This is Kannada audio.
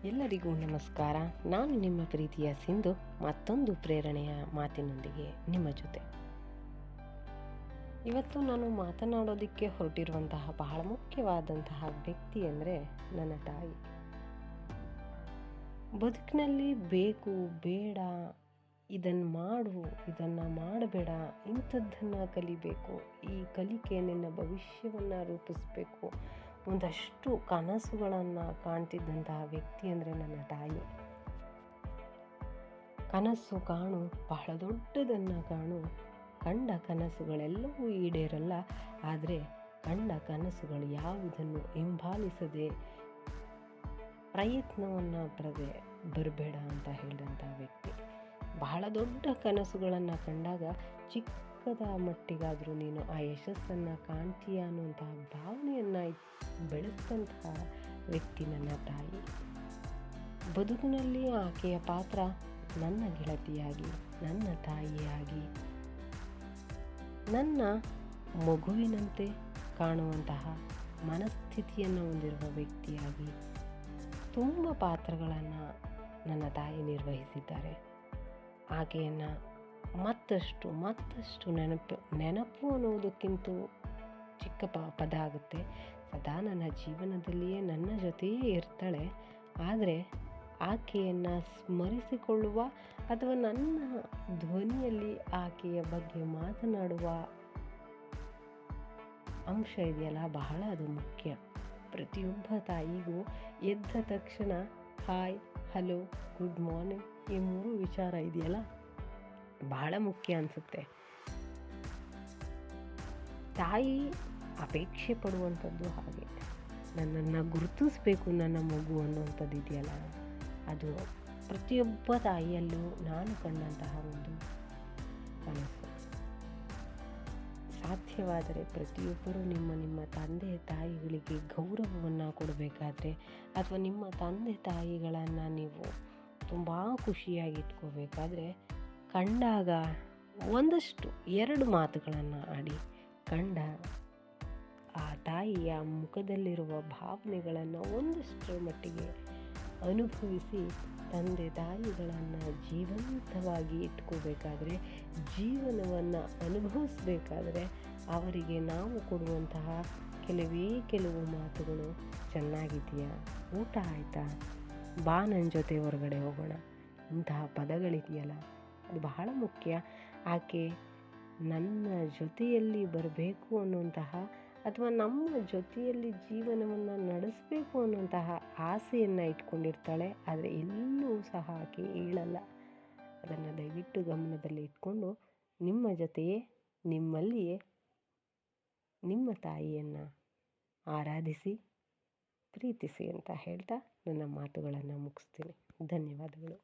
ಎಲ್ಲರಿಗೂ ನಮಸ್ಕಾರ. ನಾನು ನಿಮ್ಮ ಪ್ರೀತಿಯ ಸಿಂಧು, ಮತ್ತೊಂದು ಪ್ರೇರಣೆಯ ಮಾತಿನೊಂದಿಗೆ ನಿಮ್ಮ ಜೊತೆ. ಇವತ್ತು ನಾನು ಮಾತನಾಡೋದಕ್ಕೆ ಹೊರಟಿರುವಂತಹ ಬಹಳ ಮುಖ್ಯವಾದಂತಹ ವ್ಯಕ್ತಿ ಅಂದರೆ ನನ್ನ ತಾಯಿ. ಬದುಕಿನಲ್ಲಿ ಬೇಕು ಬೇಡ, ಇದನ್ನು ಮಾಡು ಇದನ್ನು ಮಾಡಬೇಡ, ಇಂಥದ್ದನ್ನು ಕಲಿಬೇಕು, ಈ ಕಲಿಕೆ ನಿನ್ನ ಭವಿಷ್ಯವನ್ನು ರೂಪಿಸಬೇಕು, ಒಂದಷ್ಟು ಕನಸುಗಳನ್ನು ಕಾಣ್ತಿದ್ದಂತಹ ವ್ಯಕ್ತಿ ಅಂದರೆ ನನ್ನ ತಾಯಿ. ಕನಸು ಕಾಣು, ಬಹಳ ದೊಡ್ಡದನ್ನು ಕಾಣು, ಕಂಡ ಕನಸುಗಳೆಲ್ಲವೂ ಈಡೇರಲ್ಲ, ಆದರೆ ಕಂಡ ಕನಸುಗಳು ಯಾವುದನ್ನು ಹಿಂಬಾಲಿಸದೆ ಪ್ರಯತ್ನವನ್ನು ಪಡೆದೆ ಬರಬೇಡ ಅಂತ ಹೇಳಿದಂಥ ವ್ಯಕ್ತಿ. ಬಹಳ ದೊಡ್ಡ ಕನಸುಗಳನ್ನು ಕಂಡಾಗ ಚಿಕ್ಕದ ಮಟ್ಟಿಗಾದರೂ ನೀನು ಆ ಯಶಸ್ಸನ್ನು ಕಾಣ್ತೀಯ ಅನ್ನುವಂತಹ ಭಾವನೆಯನ್ನು ಬೆಳೆಸಿದಂತಹ ವ್ಯಕ್ತಿ ನನ್ನ ತಾಯಿ. ಬದುಕಿನಲ್ಲಿ ಆಕೆಯ ಪಾತ್ರ ನನ್ನ ಗೆಳತಿಯಾಗಿ, ನನ್ನ ತಾಯಿಯಾಗಿ, ನನ್ನ ಮಗುವಿನಂತೆ ಕಾಣುವಂತಹ ಮನಸ್ಥಿತಿಯನ್ನು ಹೊಂದಿರುವ ವ್ಯಕ್ತಿಯಾಗಿ ತುಂಬ ಪಾತ್ರಗಳನ್ನು ನನ್ನ ತಾಯಿ ನಿರ್ವಹಿಸಿದ್ದಾರೆ. ಆಕೆಯನ್ನು ಮತ್ತಷ್ಟು ನೆನಪು ಅನ್ನೋದಕ್ಕಿಂತ ಚಿಕ್ಕ ಪದ ಆಗುತ್ತೆ. ಸದಾ ನನ್ನ ಜೀವನದಲ್ಲಿಯೇ ನನ್ನ ಜೊತೆಯೇ ಇರ್ತಾಳೆ. ಆದರೆ ಆಕೆಯನ್ನು ಸ್ಮರಿಸಿಕೊಳ್ಳುವ ಅಥವಾ ನನ್ನ ಧ್ವನಿಯಲ್ಲಿ ಆಕೆಯ ಬಗ್ಗೆ ಮಾತನಾಡುವ ಅಂಶ ಇದೆಯಲ್ಲ, ಬಹಳ ಅದು ಮುಖ್ಯ. ಪ್ರತಿಯೊಬ್ಬ ತಾಯಿಗೂ ಎದ್ದ ತಕ್ಷಣ ಹಾಯ್, ಹಲೋ, ಗುಡ್ ಮಾರ್ನಿಂಗ್ ಈ 3 ವಿಚಾರ ಇದೆಯಲ್ಲ, ಬಹಳ ಮುಖ್ಯ ಅನಿಸುತ್ತೆ. ತಾಯಿ ಅಪೇಕ್ಷೆ ಪಡುವಂಥದ್ದು ಹಾಗೆ. ನನ್ನನ್ನು ಗುರುತಿಸಬೇಕು ನನ್ನ ಮಗು ಅನ್ನುವಂಥದ್ದು ಇದೆಯಲ್ಲ, ಅದು ಪ್ರತಿಯೊಬ್ಬ ತಾಯಿಯಲ್ಲೂ ನಾನು ಕಂಡಂತಹ ಒಂದು ಕನಸು. ಸಾಧ್ಯವಾದರೆ ಪ್ರತಿಯೊಬ್ಬರೂ ನಿಮ್ಮ ತಂದೆ ತಾಯಿಗಳಿಗೆ ಗೌರವವನ್ನು ಕೊಡಬೇಕಾದ್ರೆ, ಅಥವಾ ನಿಮ್ಮ ತಂದೆ ತಾಯಿಗಳನ್ನು ನೀವು ತುಂಬ ಖುಷಿಯಾಗಿಟ್ಕೋಬೇಕಾದ್ರೆ, ಕಂಡಾಗ ಒಂದಷ್ಟು 2 ಮಾತುಗಳನ್ನು ಆಡಿ, ಕಂಡ ಆ ತಾಯಿಯ ಮುಖದಲ್ಲಿರುವ ಭಾವನೆಗಳನ್ನು ಒಂದಷ್ಟರ ಮಟ್ಟಿಗೆ ಅನುಭವಿಸಿ, ತಂದೆ ತಾಯಿಗಳನ್ನು ಜೀವಂತವಾಗಿ ಇಟ್ಕೋಬೇಕಾದ್ರೆ, ಜೀವನವನ್ನು ಅನುಭವಿಸಬೇಕಾದ್ರೆ ಅವರಿಗೆ ನಾವು ಕೊಡುವಂತಹ ಕೆಲವು ಮಾತುಗಳು, ಚೆನ್ನಾಗಿದೆಯಾ, ಊಟ ಆಯಿತಾ, ಬಾ ನನ್ನ ಜೊತೆ ಹೊರಗಡೆ ಹೋಗೋಣ, ಇಂತಹ ಪದಗಳಿದೆಯಲ್ಲ, ಅದು ಬಹಳ ಮುಖ್ಯ. ಆಕೆ ನನ್ನ ಜೊತೆಯಲ್ಲಿ ಬರಬೇಕು ಅನ್ನುವಂತಹ ಅಥವಾ ನಮ್ಮ ಜೊತೆಯಲ್ಲಿ ಜೀವನವನ್ನು ನಡೆಸಬೇಕು ಅನ್ನುವಂತಹ ಆಸೆಯನ್ನು ಇಟ್ಕೊಂಡಿರ್ತಾಳೆ. ಆದರೆ ಎಲ್ಲೂ ಸಹ ಆಕೆ ಹೇಳಲ್ಲ. ಅದನ್ನು ದಯವಿಟ್ಟು ಗಮನದಲ್ಲಿ ಇಟ್ಕೊಂಡು ನಿಮ್ಮ ಜೊತೆಯೇ, ನಿಮ್ಮಲ್ಲಿಯೇ ನಿಮ್ಮ ತಾಯಿಯನ್ನು ಆರಾಧಿಸಿ, ಪ್ರೀತಿಸಿ ಅಂತ ಹೇಳ್ತಾ ನನ್ನ ಮಾತುಗಳನ್ನು ಮುಗಿಸ್ತೀನಿ. ಧನ್ಯವಾದಗಳು.